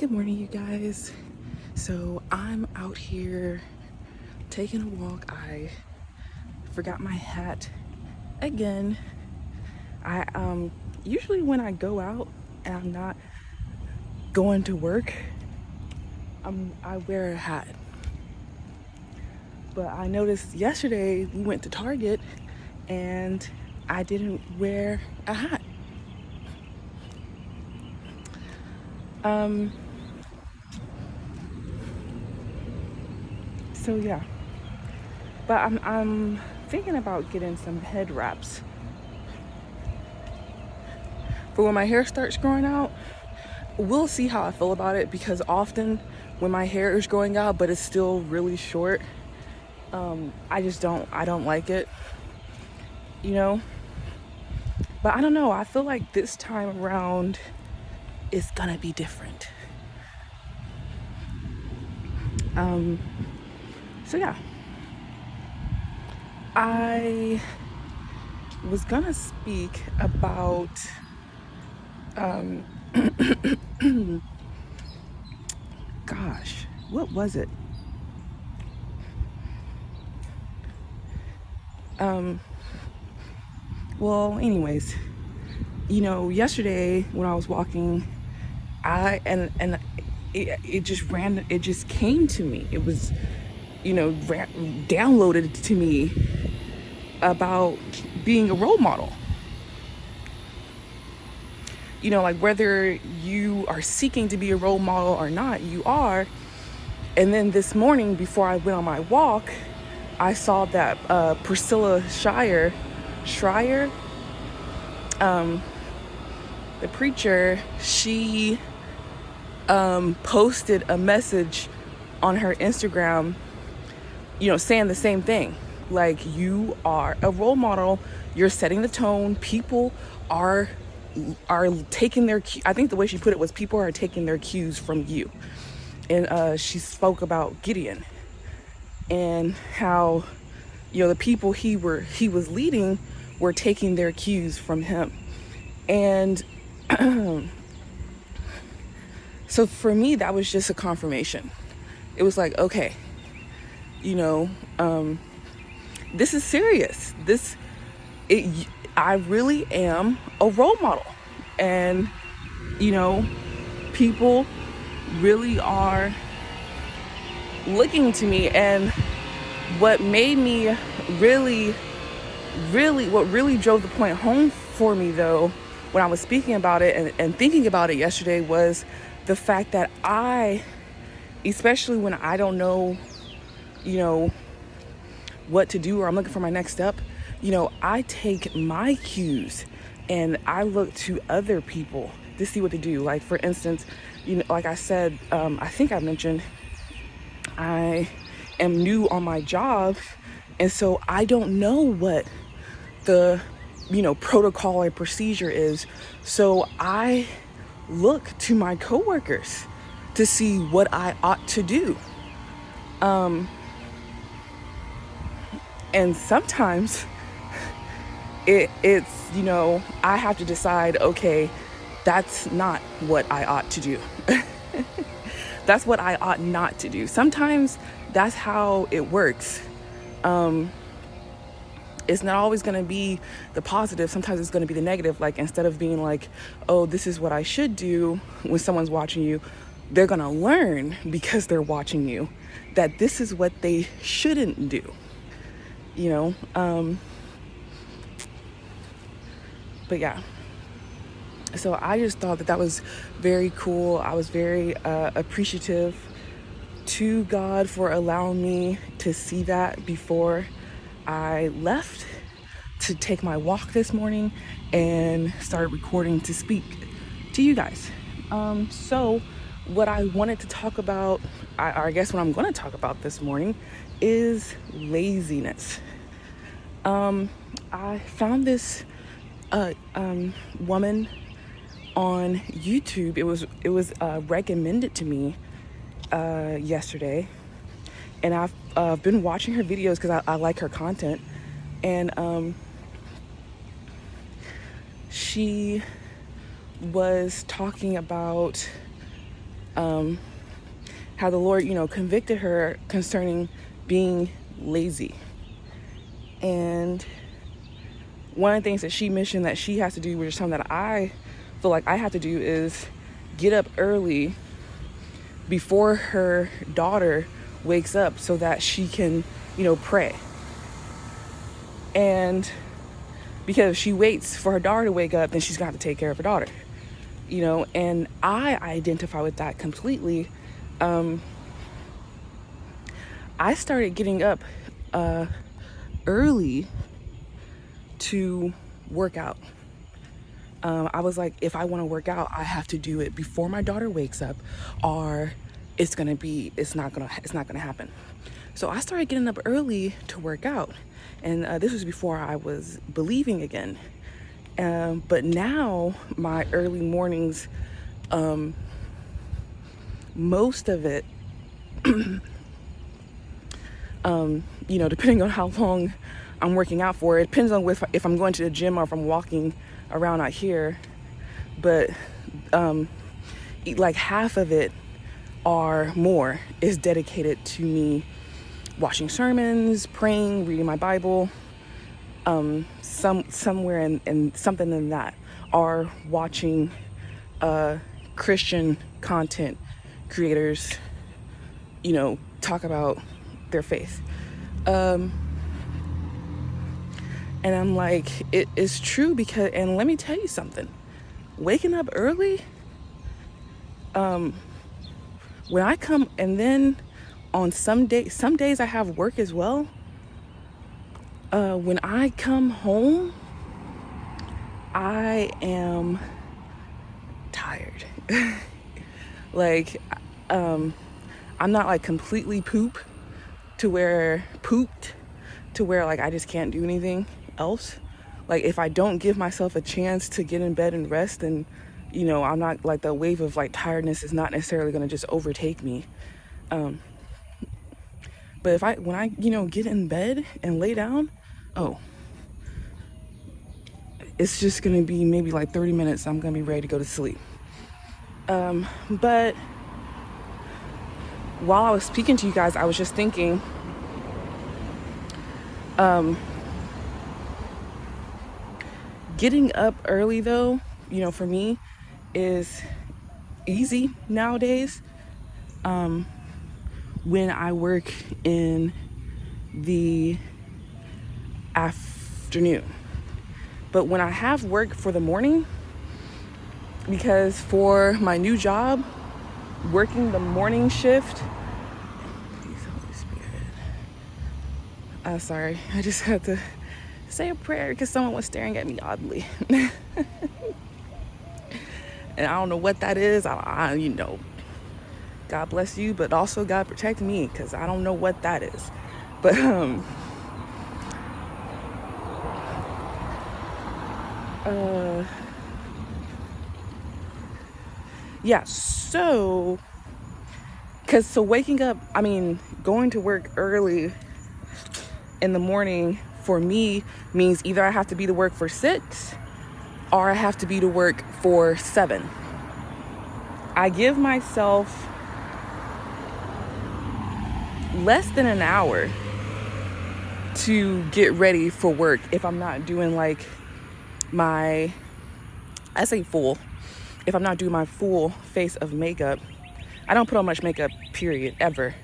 Good morning, you guys. So I'm out here taking a walk. I forgot my hat again. I usually when I go out and I'm not going to work, I wear a hat. But I noticed yesterday we went to Target and I didn't wear a hat. So yeah. But I'm thinking about getting some head wraps for when my hair starts growing out. We'll see how I feel about it, because often when my hair is growing out but it's still really short, I don't like it, you know. But I don't know, I feel like this time around it's gonna be different. So yeah, I was gonna speak about gosh, what was it? Well, anyways, yesterday when I was walking, it just came to me. It was, downloaded to me about being a role model. Like whether you are seeking to be a role model or not, you are. And then this morning, before I went on my walk, I saw that Priscilla Schreier, the preacher, she posted a message on her Instagram, saying the same thing. Like, you are a role model. You're setting the tone. People are taking their I think the way she put it was, people are taking their cues from you. And she spoke about Gideon and how the people he was leading were taking their cues from him. And so for me, that was just a confirmation. It was like, okay, this is serious. I really am a role model. And, people really are looking to me. And what made me what really drove the point home for me, though, when I was speaking about it and thinking about it yesterday, was the fact that especially when I don't know, what to do, or I'm looking for my next step, I take my cues and I look to other people to see what to do. Like, for instance, like I said, I think I mentioned, I am new on my job, and so I don't know what the protocol and procedure is. So I look to my coworkers to see what I ought to do. And sometimes it's I have to decide, okay, that's not what I ought to do. That's what I ought not to do. Sometimes that's how it works. It's not always going to be the positive. Sometimes it's going to be the negative. Like, instead of being like, oh, this is what I should do when someone's watching you, they're going to learn, because they're watching you, that this is what they shouldn't do. But yeah. So I just thought that was very cool. I was very appreciative to God for allowing me to see that before I left to take my walk this morning and started recording to speak to you guys. So what I wanted to talk about, I guess what I'm going to talk about this morning, is laziness. I found this woman on YouTube. It was recommended to me yesterday, and I've been watching her videos because I like her content. And she was talking about how the Lord, convicted her concerning being lazy. And one of the things that she mentioned that she has to do, which is something that I feel like I have to do, is get up early before her daughter wakes up so that she can, pray. And because if she waits for her daughter to wake up, then she's got to take care of her daughter, and I identify with that completely. I started getting up early to work out. I was like, if I want to work out, I have to do it before my daughter wakes up, or it's not gonna happen. So I started getting up early to work out, and this was before I was believing again. But now my early mornings, most of it, depending on how long I'm working out for, it depends on if I'm going to the gym or if I'm walking around out here. But like half of it or more is dedicated to me watching sermons, praying, reading my Bible, somewhere in something in that, or watching Christian content creators, talk about their faith. And I'm like, it is true because, and let me tell you something, waking up early, when I come, and then on some days I have work as well. When I come home, I am tired. Like, I'm not like completely pooped to where like I just can't do anything else. Like, if I don't give myself a chance to get in bed and rest, then I'm not like, the wave of like tiredness is not necessarily going to just overtake me. But when I get in bed and lay down, it's just going to be maybe like 30 minutes. I'm going to be ready to go to sleep. But while I was speaking to you guys, I was just thinking, getting up early though, for me is easy nowadays. When I work in the afternoon. But when I have work for the morning, because for my new job, working the morning shift, please, Holy Spirit. Sorry, I just had to say a prayer because someone was staring at me oddly. And I don't know what that is. God bless you, but also God protect me, because I don't know what that is. But yeah, so waking up, going to work early in the morning for me means either I have to be to work for 6 or I have to be to work for 7. I give myself less than an hour to get ready for work if I'm not doing like if I'm not doing my full face of makeup. I don't put on much makeup, period, ever.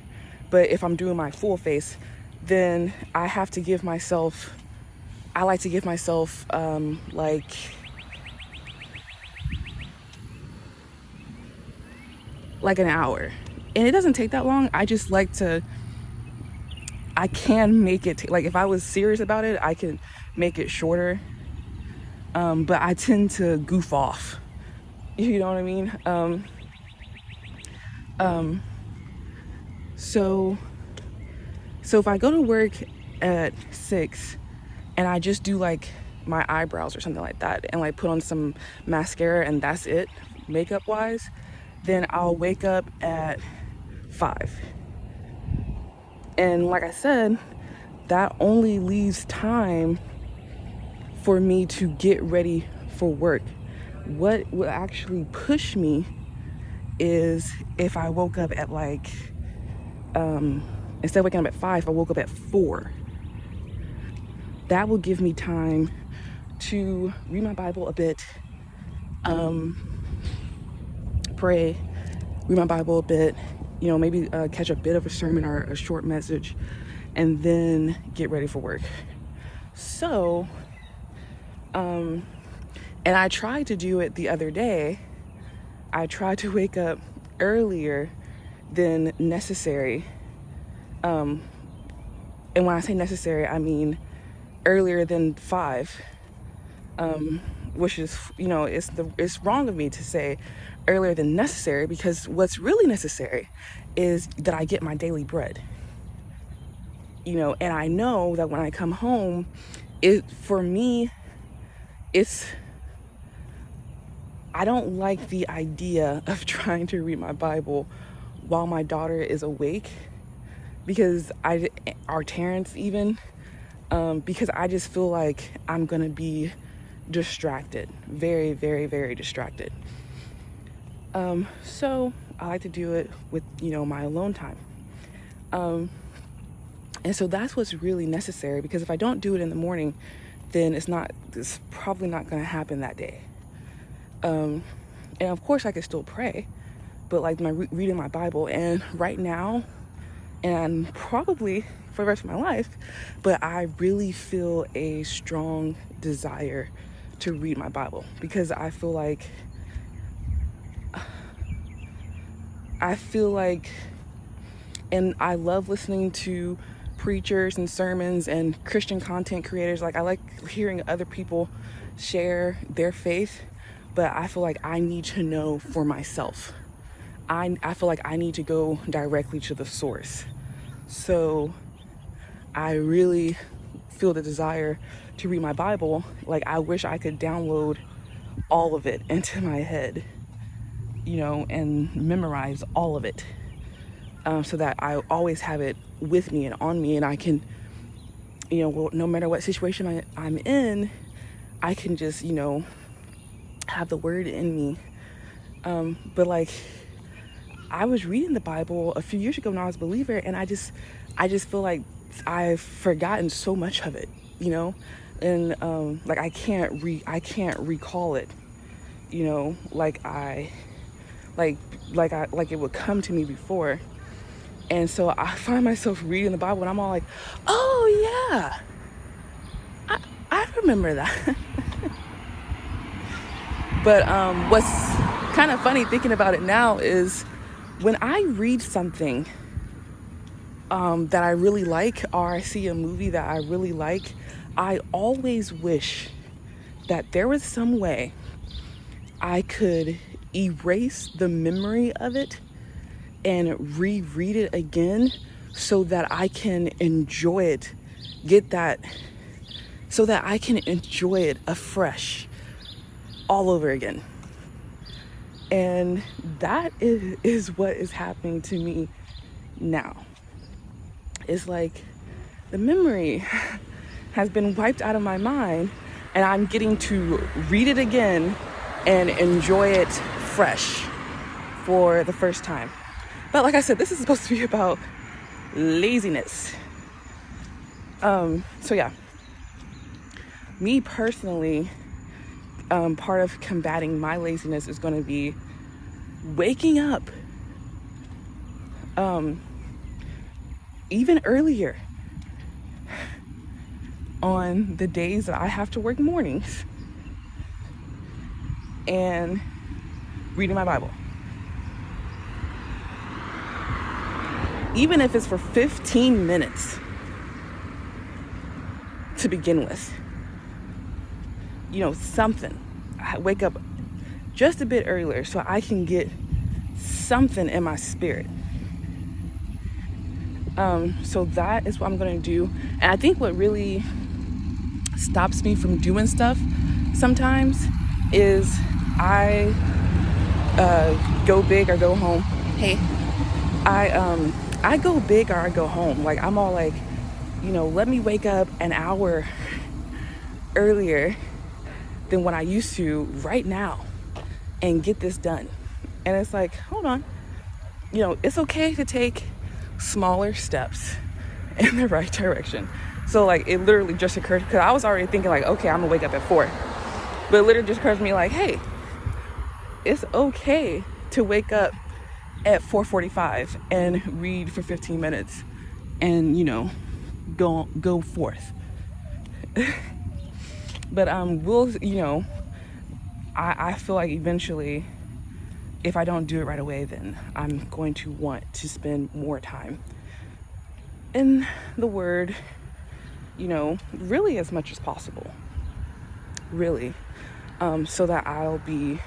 But if I'm doing my full face, then I like to give myself like an hour. And it doesn't take that long. I can make it, like if I was serious about it, I could make it shorter. But I tend to goof off. You know what I mean? So if I go to work at 6 and I just do like my eyebrows or something like that and like put on some mascara and that's it, makeup wise, then I'll wake up at 5. And like I said, that only leaves time for me to get ready for work. What will actually push me is if I woke up at like, instead of waking up at 5, I woke up at 4. That will give me time to read my Bible a bit, pray, read my Bible a bit, maybe catch a bit of a sermon or a short message, and then get ready for work. So, and I tried to do it the other day. I tried to wake up earlier than necessary. And when I say necessary, I mean earlier than 5, which is, it's wrong of me to say earlier than necessary, because what's really necessary is that I get my daily bread. And I know that when I come home, for me, I don't like the idea of trying to read my Bible while my daughter is awake, because our Terrence even, because I just feel like I'm gonna be distracted, very, very, very distracted. So I like to do it with, my alone time. And so that's what's really necessary, because if I don't do it in the morning, then it's probably not going to happen that day. And of course I could still pray, but like reading my Bible, and right now, and probably for the rest of my life, but I really feel a strong desire to read my Bible, because I feel like, and I love listening to preachers and sermons and Christian content creators. Like, I like hearing other people share their faith, but I feel like I need to know for myself. I feel like I need to go directly to the source. So I really feel the desire to read my Bible. Like, I wish I could download all of it into my head, and memorize all of it, so that I always have it with me and on me, and I can, no matter what situation I'm in, I can just, have the word in me. But like, I was reading the Bible a few years ago when I was a believer, and I just feel like I've forgotten so much of it, and like I can't recall it, like it would come to me before. And so I find myself reading the Bible and I'm all like, oh yeah, I remember that. But what's kind of funny thinking about it now is when I read something that I really like, or I see a movie that I really like, I always wish that there was some way I could erase the memory of it and reread it again, so that I can enjoy it, so that I can enjoy it afresh all over again. And that is what is happening to me now. It's like the memory has been wiped out of my mind, and I'm getting to read it again and enjoy it fresh for the first time. But like I said, this is supposed to be about laziness. So yeah, me personally, part of combating my laziness is going to be waking up even earlier on the days that I have to work mornings and reading my Bible. Even if it's for 15 minutes to begin with. Something. I wake up just a bit earlier so I can get something in my spirit. So that is what I'm going to do. And I think what really stops me from doing stuff sometimes is I go big or go home. Hey. I go big or I go home. Like, I'm all like, let me wake up an hour earlier than what I used to right now and get this done. And it's like, hold on, it's okay to take smaller steps in the right direction. So like, it literally just occurred, because I was already thinking like, okay, I'm gonna wake up at 4, but it literally just occurred to me like, hey, it's okay to wake up at 4:45 and read for 15 minutes and go forth. But I feel like eventually, if I don't do it right away, then I'm going to want to spend more time in the Word, really as much as possible, really, so that I'll be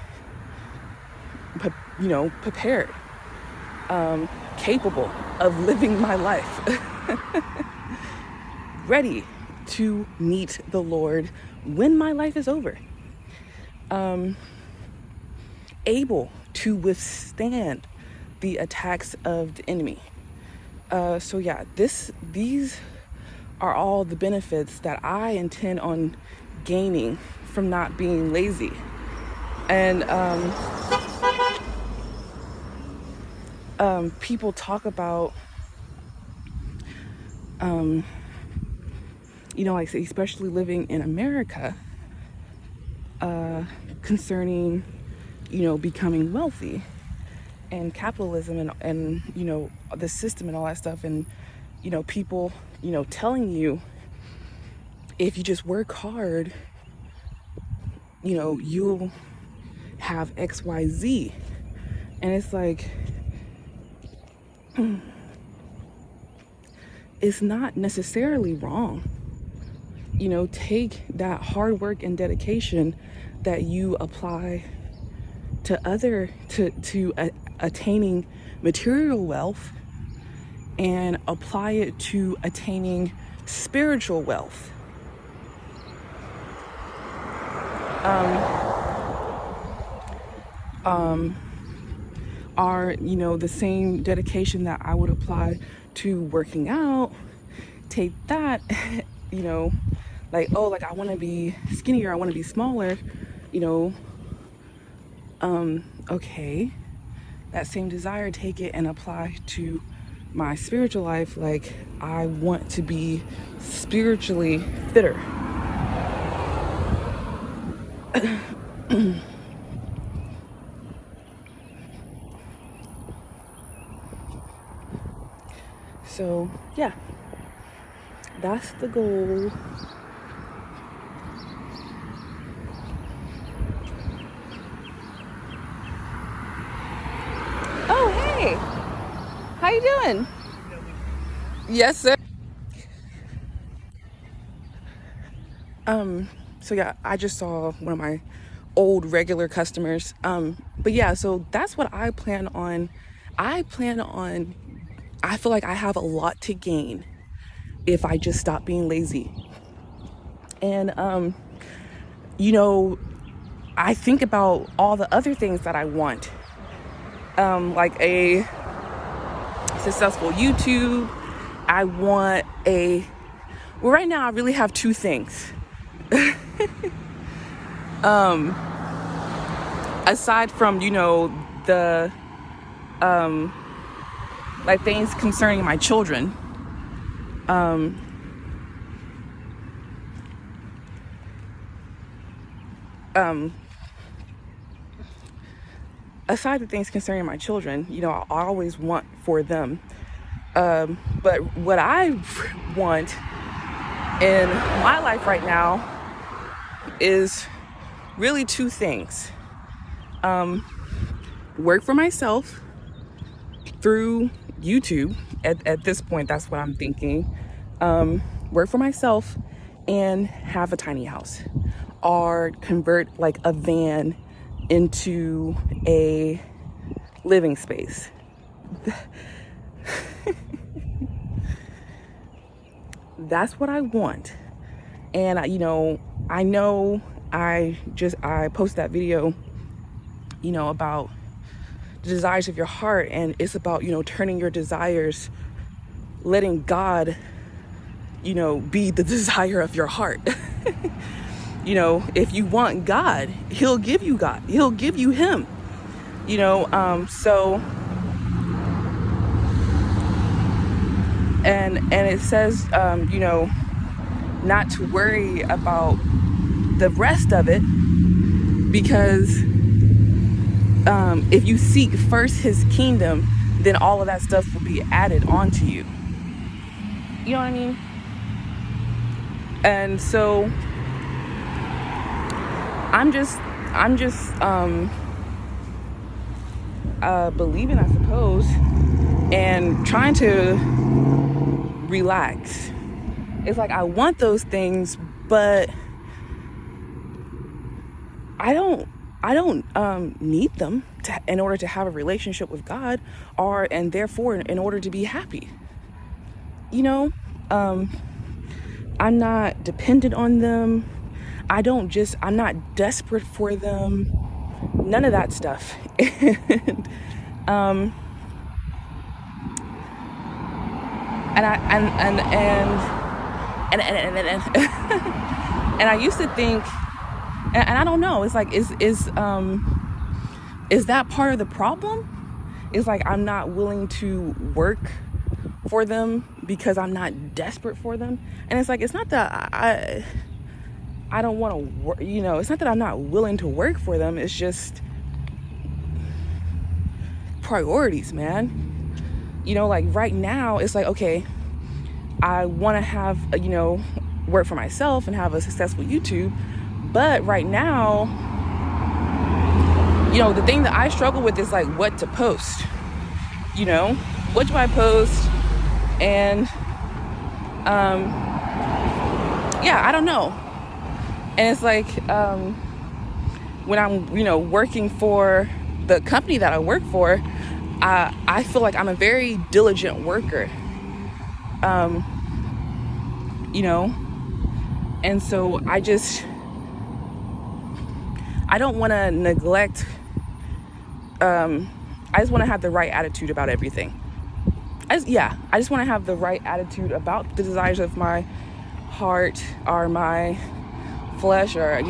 prepared, capable of living my life, ready to meet the Lord when my life is over, able to withstand the attacks of the enemy. So yeah, these are all the benefits that I intend on gaining from not being lazy. And people talk about, like especially living in America, concerning, becoming wealthy and capitalism and the system and all that stuff. And, people, telling you, if you just work hard, you'll have XYZ. And it's like, it's not necessarily wrong. Take that hard work and dedication that you apply to attaining material wealth and apply it to attaining spiritual wealth. Are the same dedication that I would apply to working out. Take that, like, oh, like I want to be skinnier, I want to be smaller, okay, that same desire, take it and apply to my spiritual life. Like, I want to be spiritually fitter. So yeah, that's the goal. Oh, hey, how you doing? Yes, sir. So yeah, I just saw one of my old regular customers. But yeah, so that's what I plan on. I feel like I have a lot to gain if I just stop being lazy. And, I think about all the other things that I want, like a successful YouTube. I want well, right now I really have two things. Aside from, the, like things concerning my children, aside the things concerning my children, I always want for them. But what I want in my life right now is really two things. Work for myself through YouTube. At this point, that's what I'm thinking. Work for myself and have a tiny house, or convert like a van into a living space. That's what I want. And I know I posted that video, about the desires of your heart, and it's about, turning your desires, letting God, be the desire of your heart. If you want God, he'll give you God. He'll give you him. So and it says, not to worry about the rest of it, because if you seek first his kingdom, then all of that stuff will be added onto you. You know what I mean? And so I'm just believing, I suppose, and trying to relax. It's like I want those things, but I don't need them in order to have a relationship with God, and therefore in order to be happy. I'm not dependent on them. I'm not desperate for them. None of that stuff. And I used to think, and I don't know, it's like, is that part of the problem? It's like I'm not willing to work for them because I'm not desperate for them. And it's like, it's not that I don't want to work, it's not that I'm not willing to work for them. It's just priorities, man. Like right now, it's like, okay, I want to have, work for myself and have a successful YouTube. But right now, the thing that I struggle with is like what to post. What do I post? And I don't know. And it's like when I'm working for the company that I work for, I feel like I'm a very diligent worker. And so I don't want to neglect, I just want to have the right attitude about everything. I just want to have the right attitude about the desires of my heart or my flesh, or,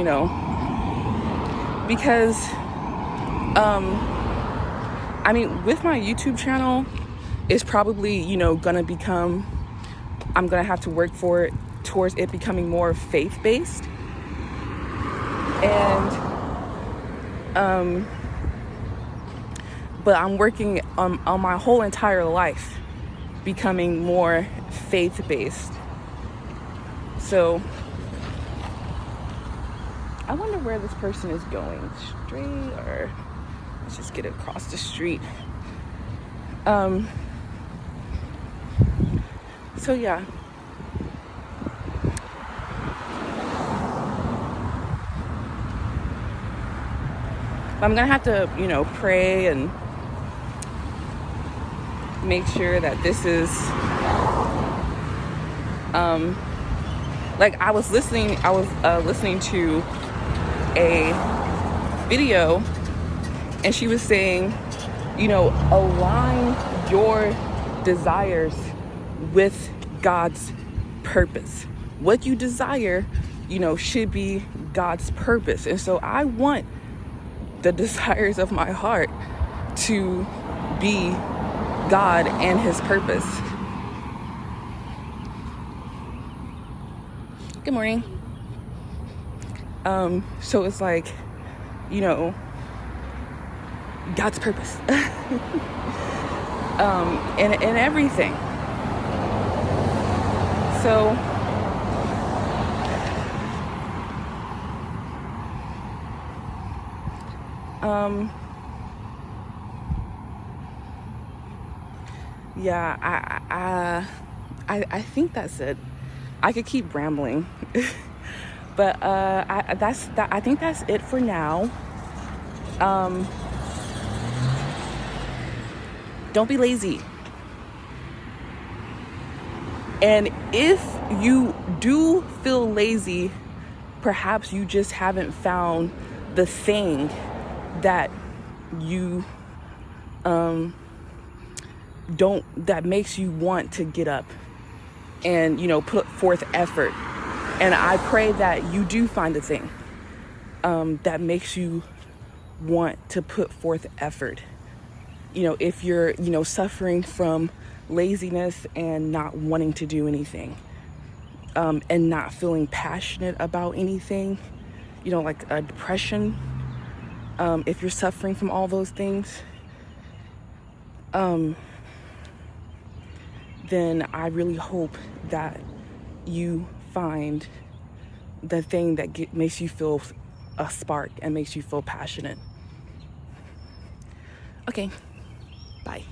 because, with my YouTube channel, it's probably, gonna become, I'm gonna have to work for it towards it becoming more faith-based. And, but I'm working on my whole entire life becoming more faith-based. So I wonder where this person is going. Straight, or let's just get across the street. So yeah. I'm gonna have to, pray and make sure that this is, like I was listening to a video, and she was saying, align your desires with God's purpose. What you desire, should be God's purpose. And so I want the desires of my heart to be God and his purpose. Good morning. So it's like, God's purpose. And everything. So I think that's it. I could keep rambling, but I think that's it for now. Don't be lazy. And if you do feel lazy, perhaps you just haven't found the thing that you that makes you want to get up and put forth effort. And I pray that you do find a thing that makes you want to put forth effort. If you're, suffering from laziness and not wanting to do anything, and not feeling passionate about anything, like a depression, if you're suffering from all those things, then I really hope that you find the thing that makes you feel a spark and makes you feel passionate. Okay, bye.